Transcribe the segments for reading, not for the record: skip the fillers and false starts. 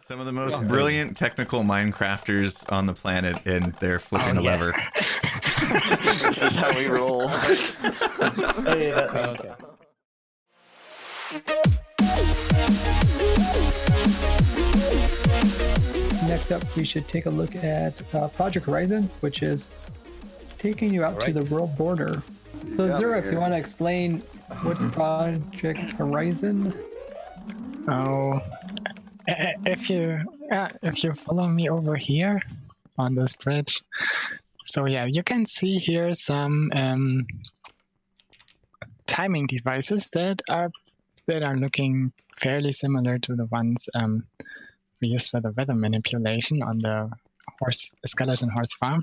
Some of the most brilliant technical Minecrafters on the planet, and they're flipping a lever. This is how we roll. Hey, that makes sense. Next up, we should take a look at Project Horizon, which is taking you out to the world border. So, Xerox, you want to explain what's Project Horizon? Oh, if you follow me over here on this bridge, so yeah, you can see here some timing devices that are looking fairly similar to the ones we used for the weather manipulation on the skeleton horse farm.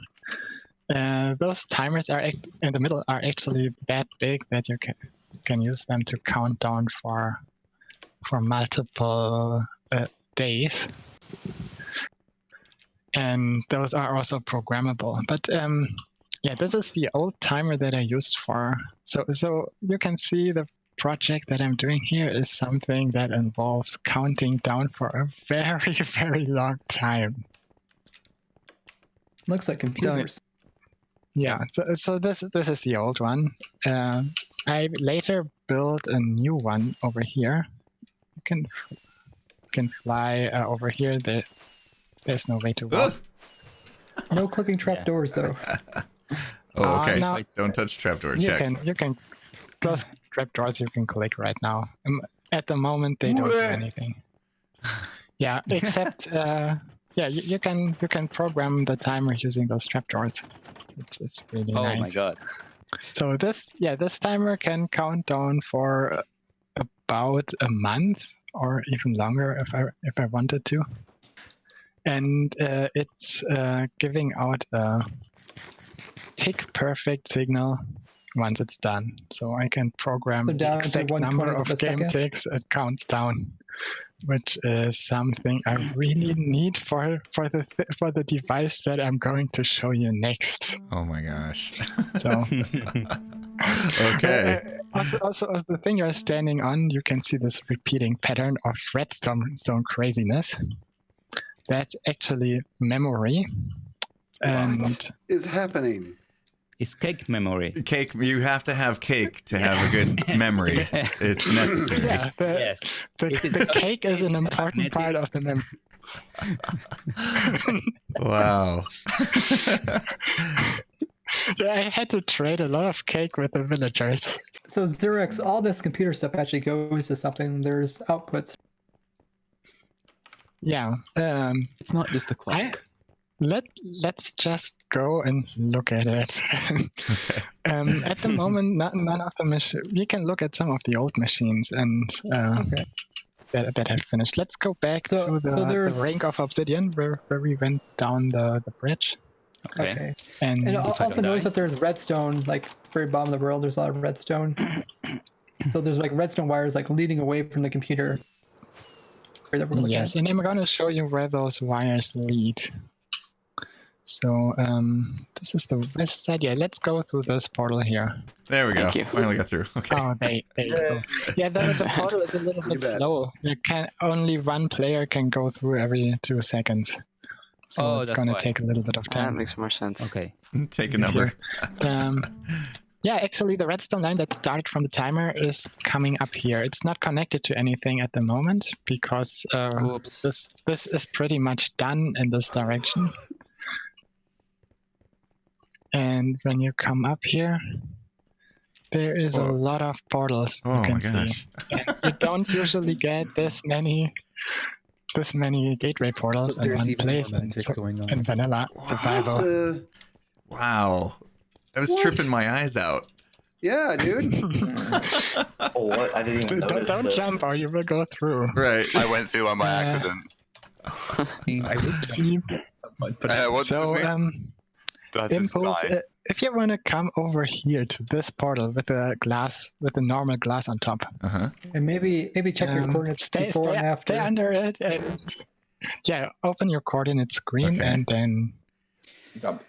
Those timers are in the middle are actually that big that you can use them to count down for multiple days, and those are also programmable. But yeah, this is the old timer that I used for. So you can see the project that I'm doing here is something that involves counting down for a very, very long time. Looks like computers. Yeah, so this is the old one. I later built a new one over here. You can fly over here. There's no way to walk. No clicking trapdoors though. Oh, okay. No, Don't touch trapdoors. You can close trapdoors. You can click right now. At the moment, they don't do anything. Yeah, except you can program the timer using those trapdoors, which is really nice. Oh my god! So this timer can count down for about a month or even longer if I wanted to, and it's giving out a tick perfect signal once it's done. So I can program the exact number of game ticks. It counts down, which is something I really need for the device that I'm going to show you next. Oh my gosh. So okay. Also, the thing you're standing on, you can see this repeating pattern of redstone craziness. That's actually memory. And what is happening? It's cake memory. Cake. You have to have cake to have a good memory. It's necessary. Yeah, the cake is an important part of the memory. Wow. Yeah, I had to trade a lot of cake with the villagers. So Xerox, all this computer stuff actually goes to something. There's outputs. Yeah. It's not just a clock. Let's just go and look at it. At the moment, none of the machines. We can look at some of the old machines and that have finished. Let's go back to the rank of obsidian where we went down the bridge. Okay. And also notice that there's redstone, like very bottom of the world. There's a lot of redstone. So there's like redstone wires like leading away from the computer. Yes, and I'm going to show you where those wires lead. So this is the west side. Yeah, let's go through this portal here. There we go. Finally got through. Okay. Oh, there you go. Yeah, the portal is a little bit slow. Only one player can go through every 2 seconds. So it's going to take a little bit of time. That makes more sense. Okay. Take a number. Yeah, actually, the redstone line that started from the timer is coming up here. It's not connected to anything at the moment because this is pretty much done in this direction. And when you come up here, there is a lot of portals you can see. You don't usually get this many gateway portals in one place in vanilla survival. Wow. That was tripping my eyes out. Yeah, dude. What? I didn't even notice Don't this. jump or you will go through. Right. I went through on my accident. Impulse, if you want to come over here to this portal with the normal glass on top, and maybe check your coordinates before and after. Stay under it, and open your coordinate screen and then jump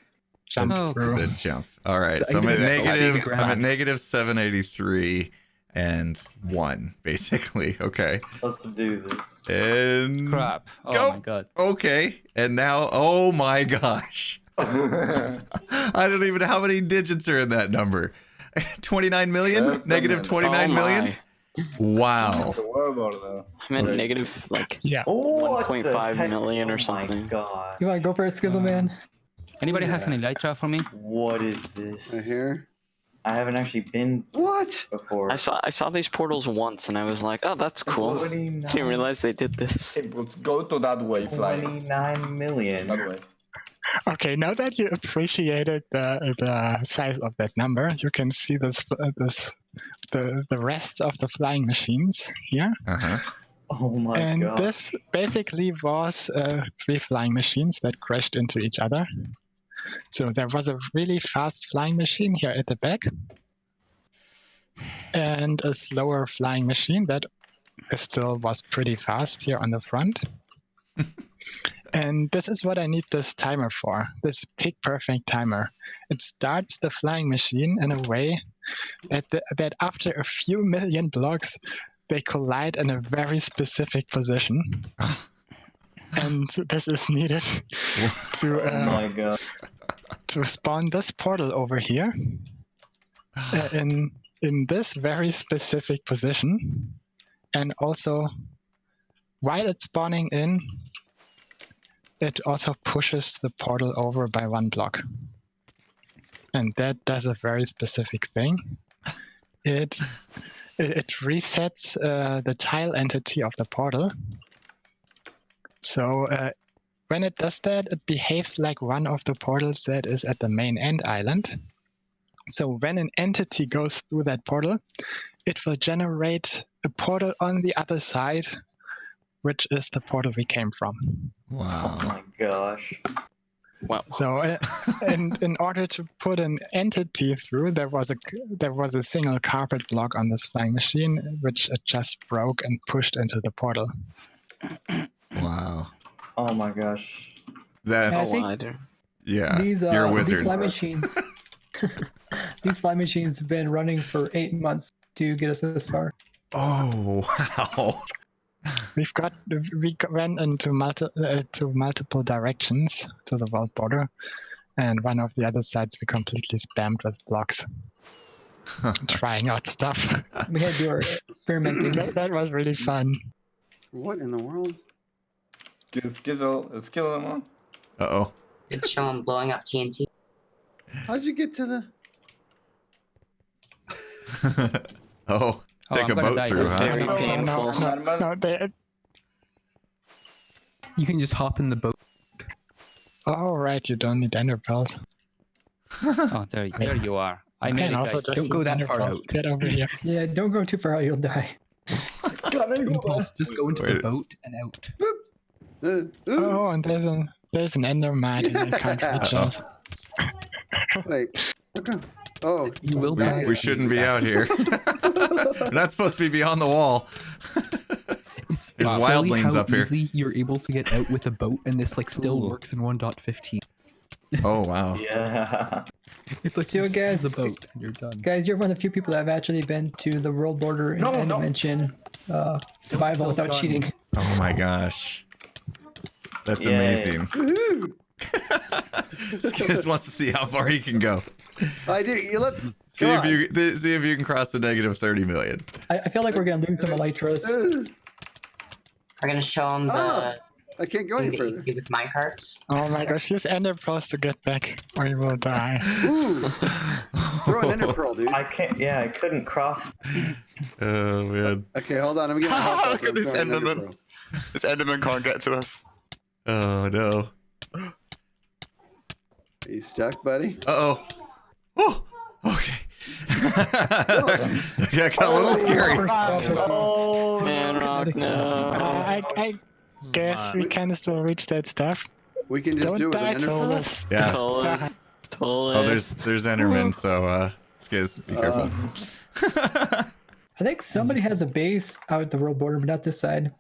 through. The jump. All right, so I'm at negative 783, and 1, basically. Okay. Let's do this. And Crap. Oh go. my god. Okay. And now, oh my gosh. I don't even know how many digits are in that number. 29 million? Negative 29 million? Wow. I'm at negative like Yeah. Oh, 1.5 million or Oh something. my god. You want to go for it, Skizzle Man? Anybody has an elytra for me? What is this? Right here. I haven't actually been What? before. I saw these portals once and I was like, oh, that's cool. 29 Didn't realize they did this. Go to that way, fly. 29 million. That way. Okay, now that you appreciated the size of that number, you can see the rest of the flying machines here. Uh-huh. Oh my And god. this basically was 3 flying machines that crashed into each other. So there was a really fast flying machine here at the back, and a slower flying machine that still was pretty fast here on the front. And this is what I need this timer for, this tick perfect timer. It starts the flying machine in a way that after a few million blocks, they collide in a very specific position. And this is needed to Oh my god. to spawn this portal over here in this very specific position, and also while it's spawning in, it also pushes the portal over by 1 block, and that does a very specific thing. It resets the tile entity of the portal. So when it does that, it behaves like one of the portals that is at the main end island. So when an entity goes through that portal, it will generate a portal on the other side, which is the portal we came from. Oh Wow. my gosh. Wow. So in order to put an entity through, there was a single carpet block on this flying machine, which it just broke and pushed into the portal. Wow. Oh my gosh. That's, I think yeah, these you're a wizard. these fly machines, these fly machines have been running for 8 months to get us this far. Oh, wow. We went into multiple directions to the world border, and one of the other sides we completely spammed with blocks, trying out stuff. We had to do our experimenting. That was really fun. What in the world? Skizzle them all. Uh-oh. Did show him blowing up TNT. How'd you get to the? Oh, take I'm a gonna boat die. through, huh? Very painful. No, You can just hop in the boat. oh right, you don't need ender pearls. Oh, there you are. I made And it, also guys. just Don't go use that ender far pearls. out. Get over here. Yeah, don't go too far out, you'll die. Impulse, just go into the Wait. boat and out. Oh, and there's an ender mat, and you can't reach us. Wait. Okay. Oh, You will die. We shouldn't be out here. We're not supposed to be beyond the wall. It's There's silly wildlings how up here. easy you're able to get out with a boat, and this like still works in 1.15. Oh, wow. Yeah. It's like So, you guys- the boat, and you're done. Guys, you're one of the few people that have actually been to the world border and dimension survival without cheating. Oh my gosh. That's Yay. amazing. woohoo! Skiz wants to see how far he can go. I do. Let's See come if you can cross the negative 30 million. I feel like we're gonna lose some elytras. We're gonna show him the I can't go thing any that you further. can do with minecarts. Oh my gosh, use ender pearls to get back, or you will die. Ooh. Throw an ender pearl, dude. I can't. Yeah, I couldn't cross. Oh, man. Okay, hold on. I'm getting a Look at this Enderman. This Enderman can't get to us. Oh, no. Are you stuck, buddy? Uh-oh. Oh, okay. That got a little scary. Oh, Bedrock, no. I guess we can still reach that stuff. We can just Don't do it with an die, ender pearl. Tolus. Yeah. Tolus. Oh, there's Enderman, so Skiz, be careful. I think somebody has a base out at the world border, but not this side.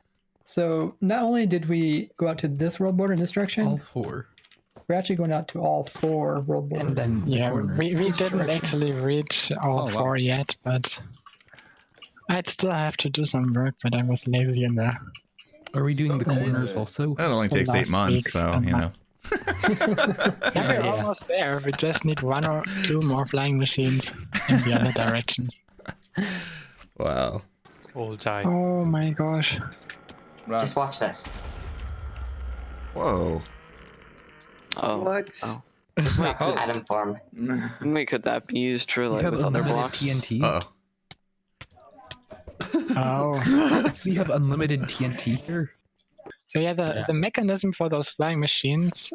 So not only did we go out to this world border in this direction, All 4. we're actually going out to all 4 world borders. And then the Yeah, corners. we didn't actually reach all Oh, wow. 4 yet, but I'd still have to do some work, but I was lazy in the Are we doing the Okay. corners also? That only The takes 8 last months, weeks so and you know. Yeah, we're almost there. We just need 1 or 2 more flying machines in the other directions. Wow. All die. Oh my gosh. Run. Just watch this. Whoa. Oh. What? Oh. Just Wait, watch Atom form. Wait, could that be used for You like have with other unlimited blocks? TNT. Uh-oh. Oh. So you have unlimited TNT here. So yeah, the mechanism for those flying machines,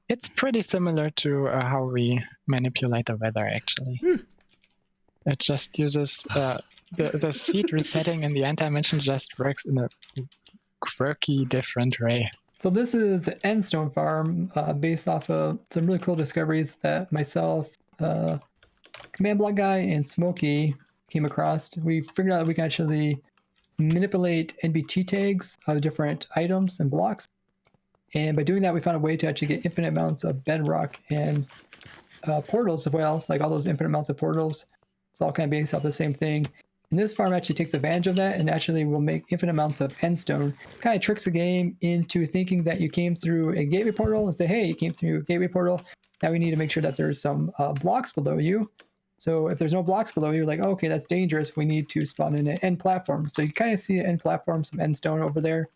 it's pretty similar to how we manipulate the weather, actually. It just uses the seed resetting in the anti-dimension just works in a quirky, different way. So this is Endstone Farm, based off of some really cool discoveries that myself, Command Block Guy, and Smokey came across. We figured out that we can actually manipulate NBT tags of different items and blocks. And by doing that, we found a way to actually get infinite amounts of bedrock and portals as well. It's like all those infinite amounts of portals. It's all kind of based off the same thing. And this farm actually takes advantage of that and actually will make infinite amounts of endstone. Kind of tricks the game into thinking that you came through a gateway portal and say, hey, you came through a gateway portal. Now we need to make sure that there's some blocks below you. So if there's no blocks below you, you're like, okay, that's dangerous. We need to spawn in an end platform. So you kind of see an end platform, some endstone over there.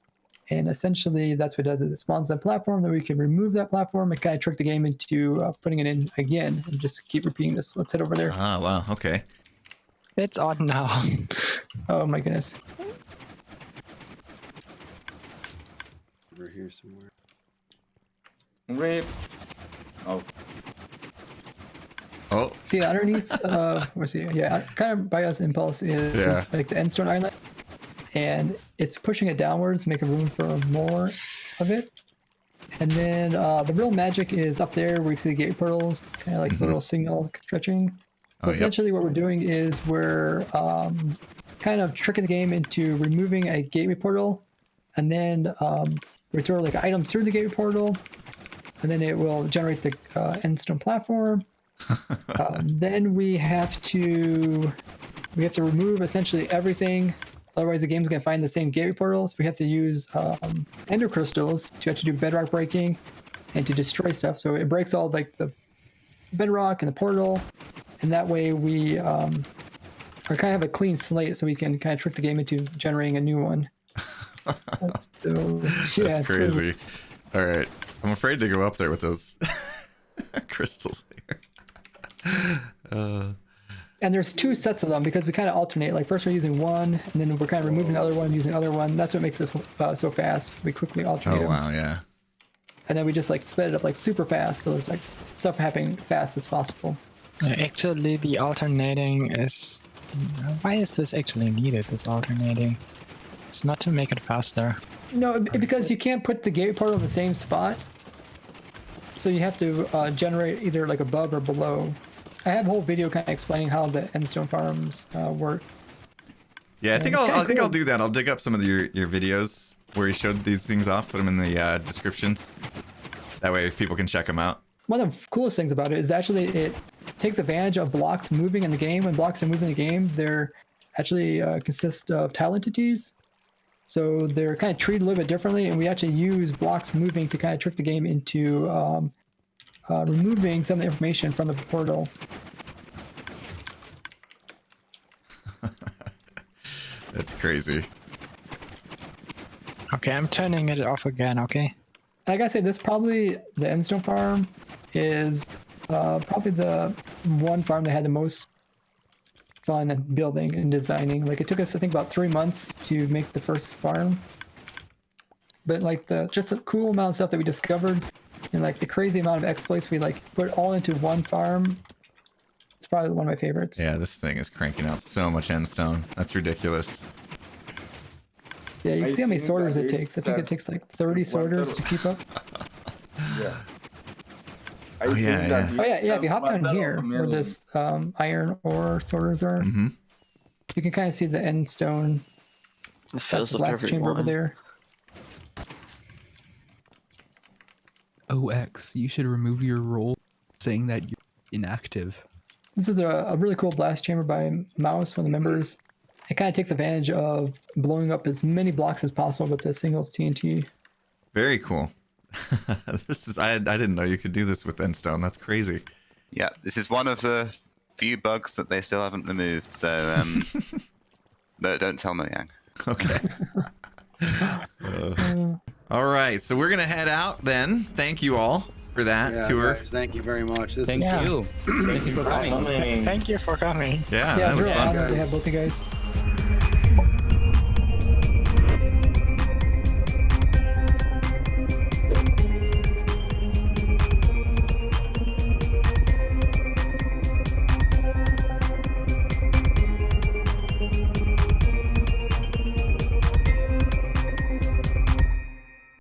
And essentially that's what it does. It spawns that platform, then we can remove that platform and kind of trick the game into putting it in again and just keep repeating this. Let's head over there. Ah, wow. Okay. It's on now. Oh my goodness. Over here somewhere. Rip. Oh. Oh. See underneath, where's he? Yeah, kind of by us impulse is like the endstone island. And it's pushing it downwards, making room for more of it. And then the real magic is up there where you see the gate portals, kind of like little signal stretching. So essentially what we're doing is we're kind of tricking the game into removing a gateway portal, and then we throw like items through the gateway portal, and then it will generate the endstone platform. Then we have to remove essentially everything. Otherwise, the game's going to find the same gateway portals. We have to use ender crystals to actually do bedrock breaking and to destroy stuff. So it breaks all like the bedrock and the portal, and that way we are kind of have a clean slate, so we can kind of trick the game into generating a new one. So, yeah, That's crazy. All right. I'm afraid to go up there with those crystals here. And there's 2 sets of them because we kind of alternate. Like first we're using one, and then we're kind of removing the other one, using the other one. That's what makes this so fast. We quickly alternate. Oh, wow, yeah. And then we just like sped it up like super fast, so there's like stuff happening fast as possible. Actually, the alternating is... Why is this actually needed, this alternating? It's not to make it faster. No, because you can't put the gateway portal in the same spot. So you have to generate either like above or below. I have a whole video kind of explaining how the Endstone farms work. Yeah, I think I'll cool. do that. I'll dig up some of your videos where you showed these things off, put them in the descriptions. That way people can check them out. One of the coolest things about it is actually it takes advantage of blocks moving in the game. When blocks are moving in the game, they're actually consist of tile entities. So they're kind of treated a little bit differently, and we actually use blocks moving to kind of trick the game into removing some of the information from the portal. That's crazy. Okay, I'm turning it off again, okay? I gotta say, the Endstone farm is probably the one farm that had the most fun building and designing. Like it took us, I think, about 3 months to make the first farm. But like just a cool amount of stuff that we discovered, and like the crazy amount of exploits we like put all into one farm. It's probably one of my favorites. Yeah, this thing is cranking out so much endstone. That's ridiculous. Yeah, you can see how many think sorters that it takes. I think it takes like 30 sorters to keep up. Yeah. Oh, yeah, yeah. Oh yeah, if you hop down here where this iron ore sorters are, you can kind of see the endstone. It fills up blast chamber over everyone. there. OX, you should remove your role saying that you're inactive. This is a really cool blast chamber by Mouse, one of the members. It kind of takes advantage of blowing up as many blocks as possible with a single TNT. Very cool. This is I didn't know you could do this with Endstone. That's crazy. Yeah, this is one of the few bugs that they still haven't removed. So, but don't tell Mojang. Okay. All right, so we're gonna head out then. Thank you all for that Yeah, tour. guys, thank you very much. This Thank is you. Thank you for coming. Coming. Thank you for coming. Yeah, Yeah, that it's was real fun. honor to have both you guys.